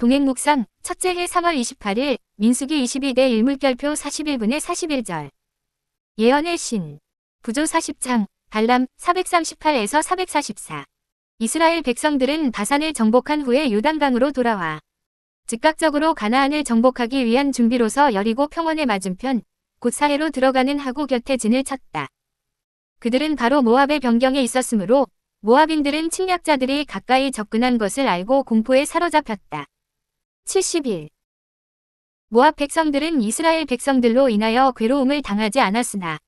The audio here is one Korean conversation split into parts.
동행묵상 첫째 해 3월 28일 민수기 22대 1물결표 41분의 41절 예언의 신 부조 40장 발람 438에서 444 이스라엘 백성들은 바산을 정복한 후에 요단강으로 돌아와 즉각적으로 가나안을 정복하기 위한 준비로서 여리고 평원의 맞은편 곧 사해로 들어가는 하구 곁에 진을 쳤다. 그들은 바로 모압의 변경에 있었으므로 모압인들은 침략자들이 가까이 접근한 것을 알고 공포에 사로잡혔다. 71. 모압 백성들은 이스라엘 백성들로 인하여 괴로움을 당하지 않았으나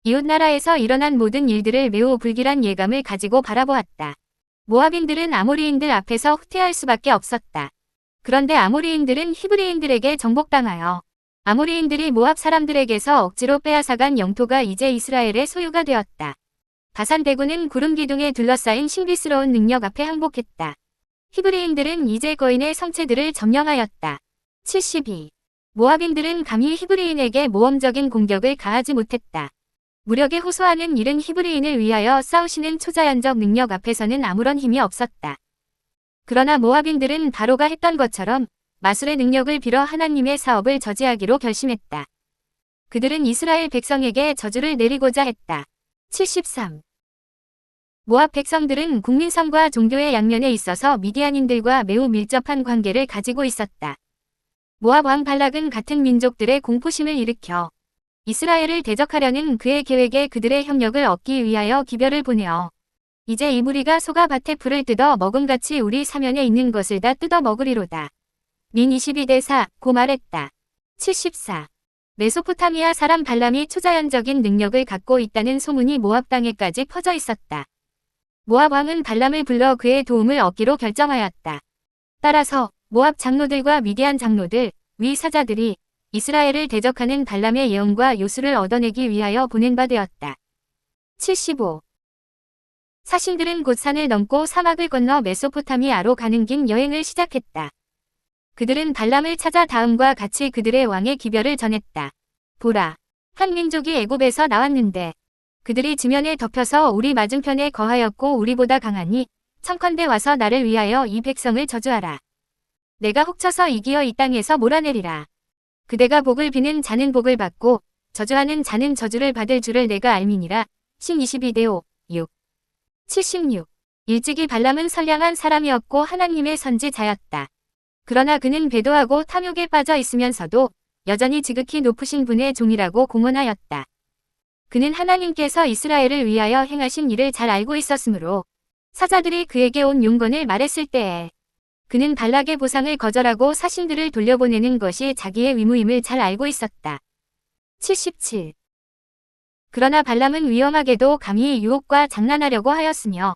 이웃나라에서 일어난 모든 일들을 매우 불길한 예감을 가지고 바라보았다. 모압인들은 아모리인들 앞에서 후퇴할 수밖에 없었다. 그런데 아모리인들은 히브리인들에게 정복당하여 아모리인들이 모압 사람들에게서 억지로 빼앗아간 영토가 이제 이스라엘의 소유가 되었다. 바산 대군은 구름 기둥에 둘러싸인 신비스러운 능력 앞에 항복했다. 히브리인들은 이제 거인의 성체들을 점령하였다. 72. 모압인들은 감히 히브리인에게 모험적인 공격을 가하지 못했다. 무력에 호소하는 이른 히브리인을 위하여 싸우시는 초자연적 능력 앞에서는 아무런 힘이 없었다. 그러나 모압인들은 바로가 했던 것처럼 마술의 능력을 빌어 하나님의 사업을 저지하기로 결심했다. 그들은 이스라엘 백성에게 저주를 내리고자 했다. 73. 모압 백성들은 국민성과 종교의 양면에 있어서 미디안인들과 매우 밀접한 관계를 가지고 있었다. 모압 왕 발락은 같은 민족들의 공포심을 일으켜 이스라엘을 대적하려는 그의 계획에 그들의 협력을 얻기 위하여 기별을 보내어 이제 이 무리가 소가 밭에 풀을 뜯어 먹음같이 우리 사면에 있는 것을 다 뜯어 먹으리로다. 민 22대 4 고 말했다. 74. 메소포타미아 사람 발람이 초자연적인 능력을 갖고 있다는 소문이 모압 땅에까지 퍼져 있었다. 모압 왕은 발람을 불러 그의 도움을 얻기로 결정하였다. 따라서 모압 장로들과 미디안 장로들, 위 사자들이 이스라엘을 대적하는 발람의 예언과 요술을 얻어내기 위하여 보낸 바 되었다. 75. 사신들은 곧 산을 넘고 사막을 건너 메소포타미아로 가는 긴 여행을 시작했다. 그들은 발람을 찾아 다음과 같이 그들의 왕의 기별을 전했다. 보라, 한 민족이 애굽에서 나왔는데 그들이 지면에 덮여서 우리 맞은편에 거하였고 우리보다 강하니 청컨대 와서 나를 위하여 이 백성을 저주하라. 내가 혹쳐서 이기어 이 땅에서 몰아내리라. 그대가 복을 비는 자는 복을 받고 저주하는 자는 저주를 받을 줄을 내가 알미니라. 신 22대 5, 6. 76. 일찍이 발람은 선량한 사람이었고 하나님의 선지자였다. 그러나 그는 배도하고 탐욕에 빠져 있으면서도 여전히 지극히 높으신 분의 종이라고 공언하였다. 그는 하나님께서 이스라엘을 위하여 행하신 일을 잘 알고 있었으므로 사자들이 그에게 온 용건을 말했을 때에 그는 발락의 보상을 거절하고 사신들을 돌려보내는 것이 자기의 의무임을 잘 알고 있었다. 77. 그러나 발람은 위험하게도 감히 유혹과 장난하려고 하였으며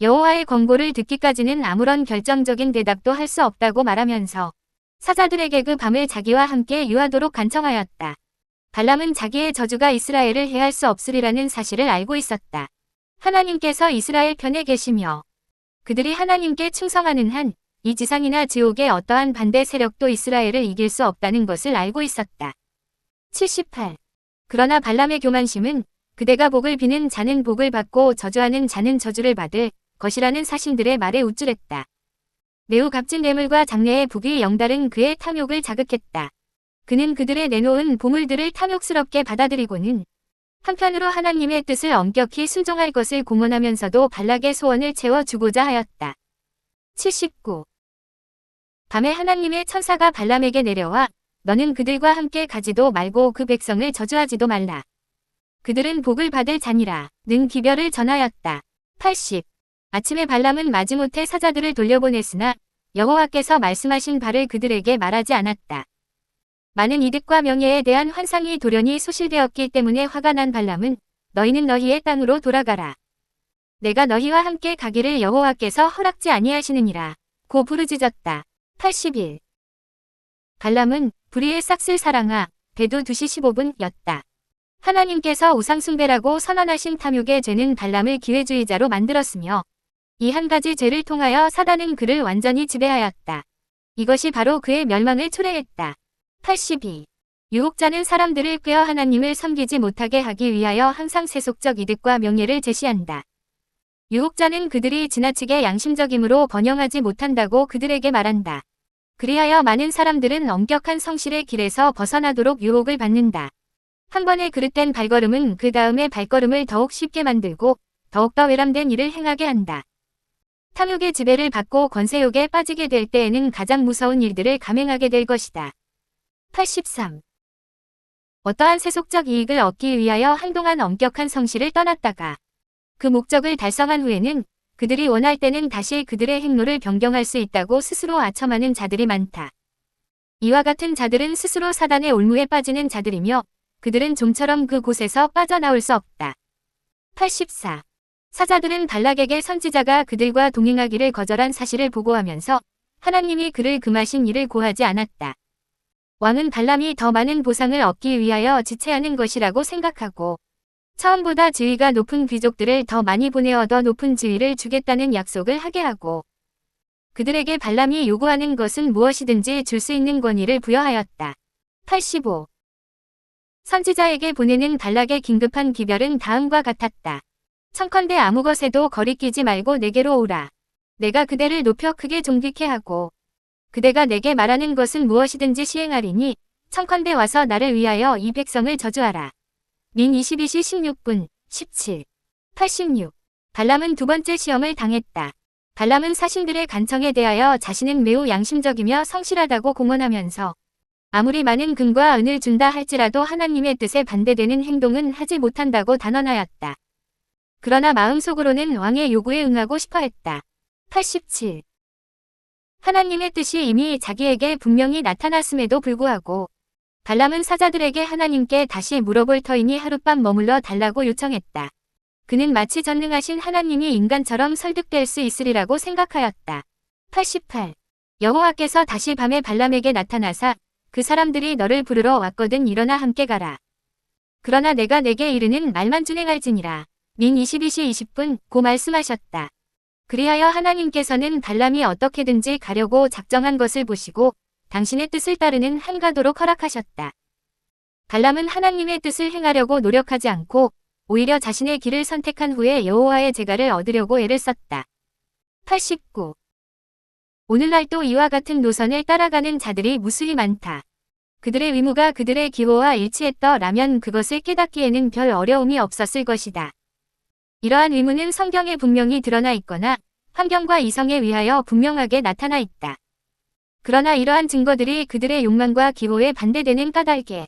여호와의 권고를 듣기까지는 아무런 결정적인 대답도 할 수 없다고 말하면서 사자들에게 그 밤을 자기와 함께 유하도록 간청하였다. 발람은 자기의 저주가 이스라엘을 해할 수 없으리라는 사실을 알고 있었다. 하나님께서 이스라엘 편에 계시며 그들이 하나님께 충성하는 한 이 지상이나 지옥의 어떠한 반대 세력도 이스라엘을 이길 수 없다는 것을 알고 있었다. 78. 그러나 발람의 교만심은 그대가 복을 비는 자는 복을 받고 저주하는 자는 저주를 받을 것이라는 사신들의 말에 우쭐했다. 매우 값진 뇌물과 장래의 북이 영달은 그의 탐욕을 자극했다. 그는 그들의 내놓은 보물들을 탐욕스럽게 받아들이고는 한편으로 하나님의 뜻을 엄격히 순종할 것을 공언하면서도 발락의 소원을 채워주고자 하였다. 79. 밤에 하나님의 천사가 발람에게 내려와 너는 그들과 함께 가지도 말고 그 백성을 저주하지도 말라. 그들은 복을 받을 자니라 는 기별을 전하였다. 80. 아침에 발람은 마지못해 사자들을 돌려보냈으나 여호와께서 말씀하신 바를 그들에게 말하지 않았다. 많은 이득과 명예에 대한 환상이 돌연히 소실되었기 때문에 화가 난 발람은 너희는 너희의 땅으로 돌아가라. 내가 너희와 함께 가기를 여호와께서 허락지 아니하시느니라. 고 부르짖었다. 81. 발람은 불의의 싹쓸 사랑아 배도 2시 15분 였다. 하나님께서 우상숭배라고 선언하신 탐욕의 죄는 발람을 기회주의자로 만들었으며 이 한 가지 죄를 통하여 사단은 그를 완전히 지배하였다. 이것이 바로 그의 멸망을 초래했다. 82. 유혹자는 사람들을 꾀어 하나님을 섬기지 못하게 하기 위하여 항상 세속적 이득과 명예를 제시한다. 유혹자는 그들이 지나치게 양심적이므로 번영하지 못한다고 그들에게 말한다. 그리하여 많은 사람들은 엄격한 성실의 길에서 벗어나도록 유혹을 받는다. 한 번의 그릇된 발걸음은 그 다음의 발걸음을 더욱 쉽게 만들고 더욱더 외람된 일을 행하게 한다. 탐욕의 지배를 받고 권세욕에 빠지게 될 때에는 가장 무서운 일들을 감행하게 될 것이다. 83. 어떠한 세속적 이익을 얻기 위하여 한동안 엄격한 성실을 떠났다가 그 목적을 달성한 후에는 그들이 원할 때는 다시 그들의 행로를 변경할 수 있다고 스스로 아첨하는 자들이 많다. 이와 같은 자들은 스스로 사단의 올무에 빠지는 자들이며 그들은 좀처럼 그 곳에서 빠져나올 수 없다. 84. 사자들은 발락에게 선지자가 그들과 동행하기를 거절한 사실을 보고하면서 하나님이 그를 금하신 일을 고하지 않았다. 왕은 발람이 더 많은 보상을 얻기 위하여 지체하는 것이라고 생각하고 처음보다 지위가 높은 귀족들을 더 많이 보내어 더 높은 지위를 주겠다는 약속을 하게 하고 그들에게 발람이 요구하는 것은 무엇이든지 줄 수 있는 권위를 부여하였다. 85. 선지자에게 보내는 발락의 긴급한 기별은 다음과 같았다. 청컨대 아무 것에도 거리끼지 말고 내게로 오라. 내가 그대를 높여 크게 존귀케 하고 그대가 내게 말하는 것은 무엇이든지 시행하리니 청컨대 와서 나를 위하여 이 백성을 저주하라. 민 22시 16분 17. 86. 발람은 두 번째 시험을 당했다. 발람은 사신들의 간청에 대하여 자신은 매우 양심적이며 성실하다고 공언하면서 아무리 많은 금과 은을 준다 할지라도 하나님의 뜻에 반대되는 행동은 하지 못한다고 단언하였다. 그러나 마음속으로는 왕의 요구에 응하고 싶어 했다. 87. 하나님의 뜻이 이미 자기에게 분명히 나타났음에도 불구하고 발람은 사자들에게 하나님께 다시 물어볼 터이니 하룻밤 머물러 달라고 요청했다. 그는 마치 전능하신 하나님이 인간처럼 설득될 수 있으리라고 생각하였다. 88. 여호와께서 다시 밤에 발람에게 나타나사 그 사람들이 너를 부르러 왔거든 일어나 함께 가라. 그러나 내가 내게 이르는 말만 준행할지니라. 민 22시 20분 고 말씀하셨다. 그리하여 하나님께서는 발람이 어떻게든지 가려고 작정한 것을 보시고 당신의 뜻을 따르는 한가도록 허락하셨다. 발람은 하나님의 뜻을 행하려고 노력하지 않고 오히려 자신의 길을 선택한 후에 여호와의 제가를 얻으려고 애를 썼다. 89. 오늘날도 이와 같은 노선을 따라가는 자들이 무수히 많다. 그들의 의무가 그들의 기호와 일치했더라면 그것을 깨닫기에는 별 어려움이 없었을 것이다. 이러한 의무는 성경에 분명히 드러나 있거나 환경과 이성에 의하여 분명하게 나타나 있다. 그러나 이러한 증거들이 그들의 욕망과 기호에 반대되는 까닭에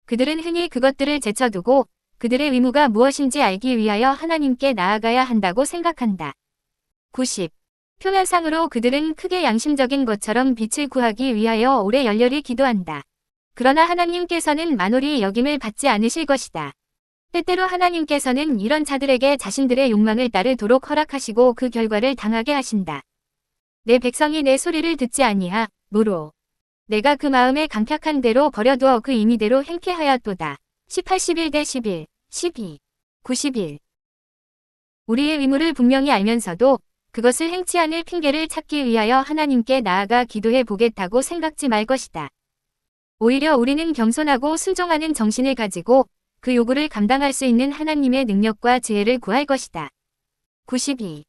그들은 흔히 그것들을 제쳐두고 그들의 의무가 무엇인지 알기 위하여 하나님께 나아가야 한다고 생각한다. 90. 표면상으로 그들은 크게 양심적인 것처럼 빛을 구하기 위하여 오래 열렬히 기도한다. 그러나 하나님께서는 만홀히 여김을 받지 않으실 것이다. 때때로 하나님께서는 이런 자들에게 자신들의 욕망을 따르도록 허락하시고 그 결과를 당하게 하신다. 내 백성이 내 소리를 듣지 아니하므로 내가 그 마음에 강팍한 대로 버려두어 그 임의대로 행케 하였도다. 18-11 11, 12, 91. 우리의 의무를 분명히 알면서도 그것을 행치 않을 핑계를 찾기 위하여 하나님께 나아가 기도해 보겠다고 생각지 말 것이다. 오히려 우리는 겸손하고 순종하는 정신을 가지고 그 요구를 감당할 수 있는 하나님의 능력과 지혜를 구할 것이다. 92.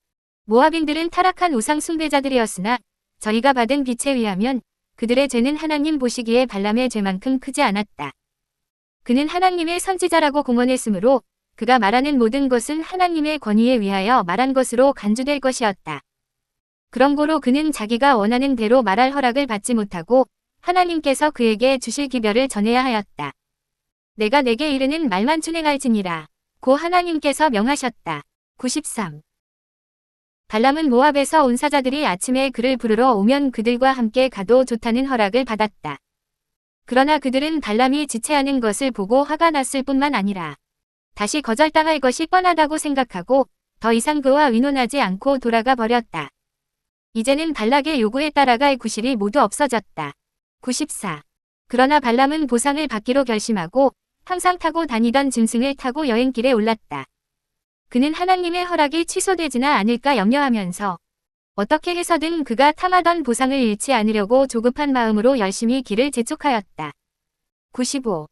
모압인들은 타락한 우상 숭배자들이었으나 저희가 받은 빛에 의하면 그들의 죄는 하나님 보시기에 발람의 죄만큼 크지 않았다. 그는 하나님의 선지자라고 공언했으므로 그가 말하는 모든 것은 하나님의 권위에 의하여 말한 것으로 간주될 것이었다. 그러므로 그는 자기가 원하는 대로 말할 허락을 받지 못하고 하나님께서 그에게 주실 기별을 전해야 하였다. 내가 내게 이르는 말만 준행할지니라. 고 하나님께서 명하셨다. 93. 발람은 모압에서 온 사자들이 아침에 그를 부르러 오면 그들과 함께 가도 좋다는 허락을 받았다. 그러나 그들은 발람이 지체하는 것을 보고 화가 났을 뿐만 아니라 다시 거절당할 것이 뻔하다고 생각하고 더 이상 그와 의논하지 않고 돌아가 버렸다. 이제는 발락의 요구에 따라갈 구실이 모두 없어졌다. 94. 그러나 발람은 보상을 받기로 결심하고 항상 타고 다니던 짐승을 타고 여행길에 올랐다. 그는 하나님의 허락이 취소되지나 않을까 염려하면서 어떻게 해서든 그가 탐하던 보상을 잃지 않으려고 조급한 마음으로 열심히 길을 재촉하였다. 95.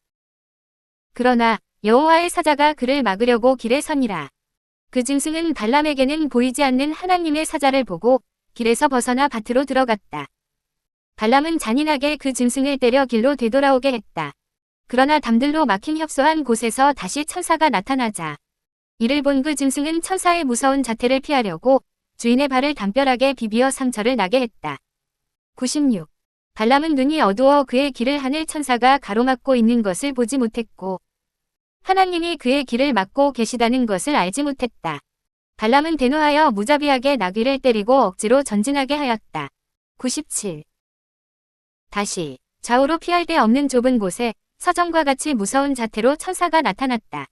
그러나 여호와의 사자가 그를 막으려고 길에 서니라. 그 짐승은 발람에게는 보이지 않는 하나님의 사자를 보고 길에서 벗어나 밭으로 들어갔다. 발람은 잔인하게 그 짐승을 때려 길로 되돌아오게 했다. 그러나 담들로 막힌 협소한 곳에서 다시 천사가 나타나자 이를 본 그 짐승은 천사의 무서운 자태를 피하려고 주인의 발을 담벼락에 비비어 상처를 나게 했다. 96. 발람은 눈이 어두워 그의 길을 하늘 천사가 가로막고 있는 것을 보지 못했고 하나님이 그의 길을 막고 계시다는 것을 알지 못했다. 발람은 대노하여 무자비하게 나귀를 때리고 억지로 전진하게 하였다. 97. 다시 좌우로 피할 데 없는 좁은 곳에 서정과 같이 무서운 자태로 천사가 나타났다.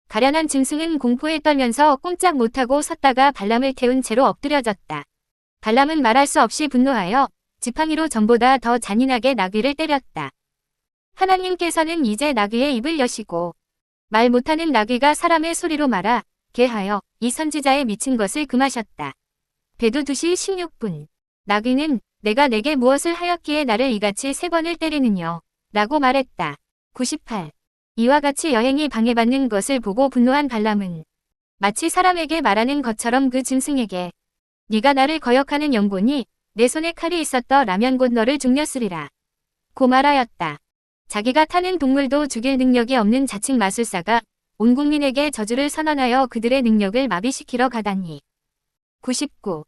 가련한 짐승은 공포에 떨면서 꼼짝 못하고 섰다가 발람을 태운 채로 엎드려졌다. 발람은 말할 수 없이 분노하여 지팡이로 전보다 더 잔인하게 나귀를 때렸다. 하나님께서는 이제 나귀의 입을 여시고 말 못하는 나귀가 사람의 소리로 말하 게 하여 이 선지자의 미친 것을 금하셨다. 배두 2시 16분. 나귀는 내가 내게 무엇을 하였기에 나를 이같이 3번을 때리느냐 라고 말했다. 98. 이와 같이 여행이 방해받는 것을 보고 분노한 발람은 마치 사람에게 말하는 것처럼 그 짐승에게 네가 나를 거역하는 영혼이 내 손에 칼이 있었더라면 곧 너를 죽였으리라 고 말하였다. 자기가 타는 동물도 죽일 능력이 없는 자칭 마술사가 온 국민에게 저주를 선언하여 그들의 능력을 마비시키러 가다니. 99.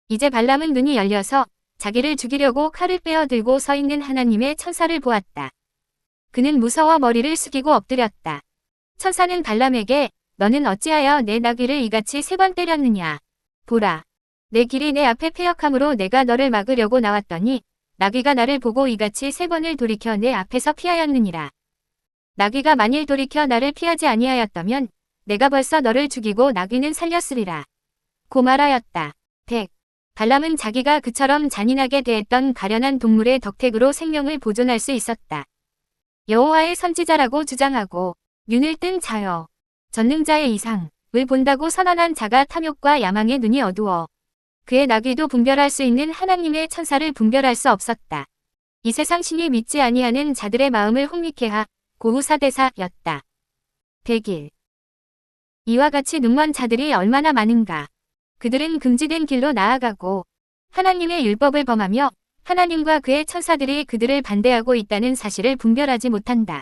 이제 발람은 눈이 열려서 자기를 죽이려고 칼을 빼어 들고 서 있는 하나님의 천사를 보았다. 그는 무서워 머리를 숙이고 엎드렸다. 천사는 발람에게 너는 어찌하여 내 나귀를 이같이 3번 때렸느냐. 보라. 내 길이 내 앞에 패역함으로 내가 너를 막으려고 나왔더니 나귀가 나를 보고 이같이 3번을 돌이켜 내 앞에서 피하였느니라. 나귀가 만일 돌이켜 나를 피하지 아니하였다면 내가 벌써 너를 죽이고 나귀는 살렸으리라. 고 말하였다. 100. 발람은 자기가 그처럼 잔인하게 대했던 가련한 동물의 덕택으로 생명을 보존할 수 있었다. 여호와의 선지자라고 주장하고 눈을 뜬 자여 전능자의 이상을 본다고 선언한 자가 탐욕과 야망의 눈이 어두워 그의 나귀도 분별할 수 있는 하나님의 천사를 분별할 수 없었다. 이 세상 신이 믿지 아니하는 자들의 마음을 혼미케 하 고후사대사였다. 101. 이와 같이 눈먼 자들이 얼마나 많은가. 그들은 금지된 길로 나아가고 하나님의 율법을 범하며 하나님과 그의 천사들이 그들을 반대하고 있다는 사실을 분별하지 못한다.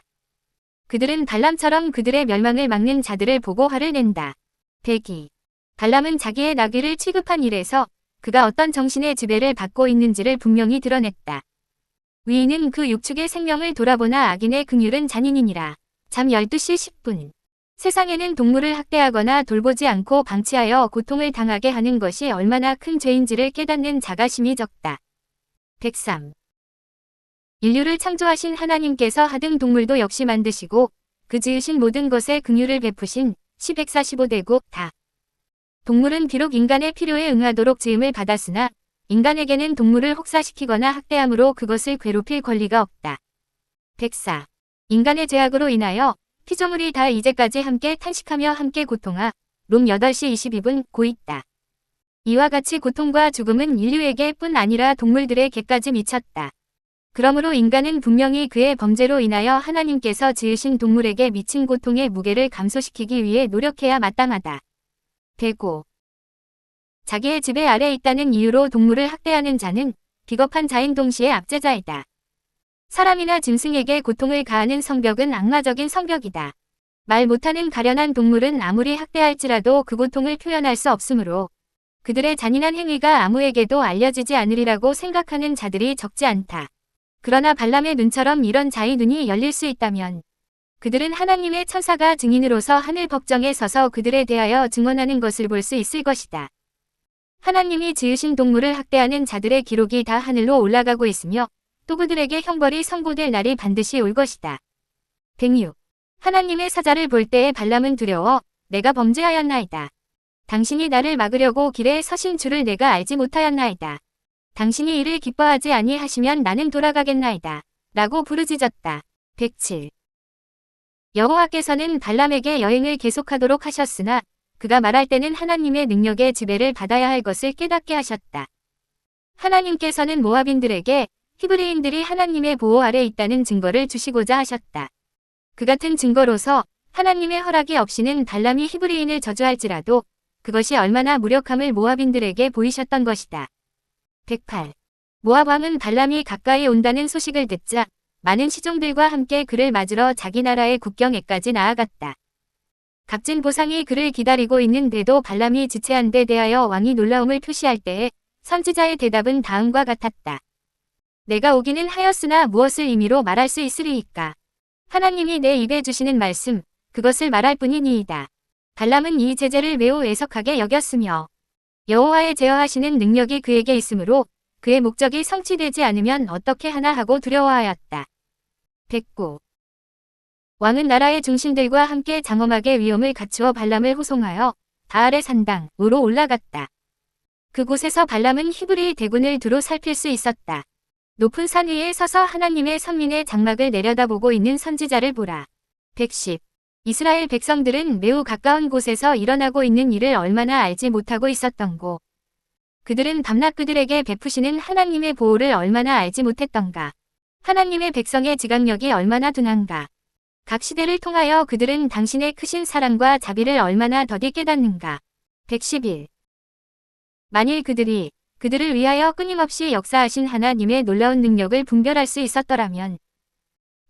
그들은 발람처럼 그들의 멸망을 막는 자들을 보고 화를 낸다. 102. 발람은 자기의 나귀를 취급한 일에서 그가 어떤 정신의 지배를 받고 있는지를 분명히 드러냈다. 위인은 그 육축의 생명을 돌아보나 악인의 긍휼은 잔인이니라. 잠 12시 10분. 세상에는 동물을 학대하거나 돌보지 않고 방치하여 고통을 당하게 하는 것이 얼마나 큰 죄인지를 깨닫는 자가 심히 적다. 103. 인류를 창조하신 하나님께서 하등 동물도 역시 만드시고 그 지으신 모든 것에 긍휼을 베푸신 시 145대구 다. 동물은 비록 인간의 필요에 응하도록 지음을 받았으나 인간에게는 동물을 혹사시키거나 학대함으로 그것을 괴롭힐 권리가 없다. 104. 인간의 죄악으로 인하여 피조물이 다 이제까지 함께 탄식하며 함께 고통하 롬 8시 22분 고있다. 이와 같이 고통과 죽음은 인류에게 뿐 아니라 동물들에게까지 미쳤다. 그러므로 인간은 분명히 그의 범죄로 인하여 하나님께서 지으신 동물에게 미친 고통의 무게를 감소시키기 위해 노력해야 마땅하다. 105. 자기의 지배 아래 있다는 이유로 동물을 학대하는 자는 비겁한 자인 동시에 압제자이다. 사람이나 짐승에게 고통을 가하는 성벽은 악마적인 성벽이다. 말 못하는 가련한 동물은 아무리 학대할지라도 그 고통을 표현할 수 없으므로 그들의 잔인한 행위가 아무에게도 알려지지 않으리라고 생각하는 자들이 적지 않다. 그러나 발람의 눈처럼 이런 자의 눈이 열릴 수 있다면 그들은 하나님의 천사가 증인으로서 하늘 법정에 서서 그들에 대하여 증언하는 것을 볼 수 있을 것이다. 하나님이 지으신 동물을 학대하는 자들의 기록이 다 하늘로 올라가고 있으며 또 그들에게 형벌이 선고될 날이 반드시 올 것이다. 106. 하나님의 사자를 볼 때에 발람은 두려워 내가 범죄하였나이다. 당신이 나를 막으려고 길에 서신 줄을 내가 알지 못하였나이다. 당신이 이를 기뻐하지 아니하시면 나는 돌아가겠나이다. 라고 부르짖었다. 107. 여호와께서는 발람에게 여행을 계속하도록 하셨으나 그가 말할 때는 하나님의 능력의 지배를 받아야 할 것을 깨닫게 하셨다. 하나님께서는 모압인들에게 히브리인들이 하나님의 보호 아래 있다는 증거를 주시고자 하셨다. 그 같은 증거로서 하나님의 허락이 없이는 발람이 히브리인을 저주할지라도 그것이 얼마나 무력함을 모압인들에게 보이셨던 것이다. 108. 모압 왕은 발람이 가까이 온다는 소식을 듣자 많은 시종들과 함께 그를 맞으러 자기 나라의 국경에까지 나아갔다. 값진 보상이 그를 기다리고 있는데도 발람이 지체한 데 대하여 왕이 놀라움을 표시할 때에 선지자의 대답은 다음과 같았다. 내가 오기는 하였으나 무엇을 의미로 말할 수 있으리이까. 하나님이 내 입에 주시는 말씀, 그것을 말할 뿐이니이다. 발람은 이 제재를 매우 애석하게 여겼으며 여호와의 제어하시는 능력이 그에게 있으므로 그의 목적이 성취되지 않으면 어떻게 하나 하고 두려워하였다. 109. 왕은 나라의 중심들과 함께 장엄하게 위엄을 갖추어 발람을 호송하여 바알의 산당으로 올라갔다. 그곳에서 발람은 히브리 대군을 두루 살필 수 있었다. 높은 산 위에 서서 하나님의 선민의 장막을 내려다보고 있는 선지자를 보라. 110. 이스라엘 백성들은 매우 가까운 곳에서 일어나고 있는 일을 얼마나 알지 못하고 있었던고. 그들은 밤낮 그들에게 베푸시는 하나님의 보호를 얼마나 알지 못했던가. 하나님의 백성의 지각력이 얼마나 둔한가. 각 시대를 통하여 그들은 당신의 크신 사랑과 자비를 얼마나 더디 깨닫는가. 111. 만일 그들을 위하여 끊임없이 역사하신 하나님의 놀라운 능력을 분별할 수 있었더라면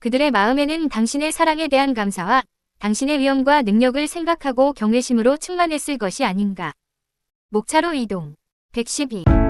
그들의 마음에는 당신의 사랑에 대한 감사와 당신의 위엄과 능력을 생각하고 경외심으로 충만했을 것이 아닌가. 목차로 이동. 112.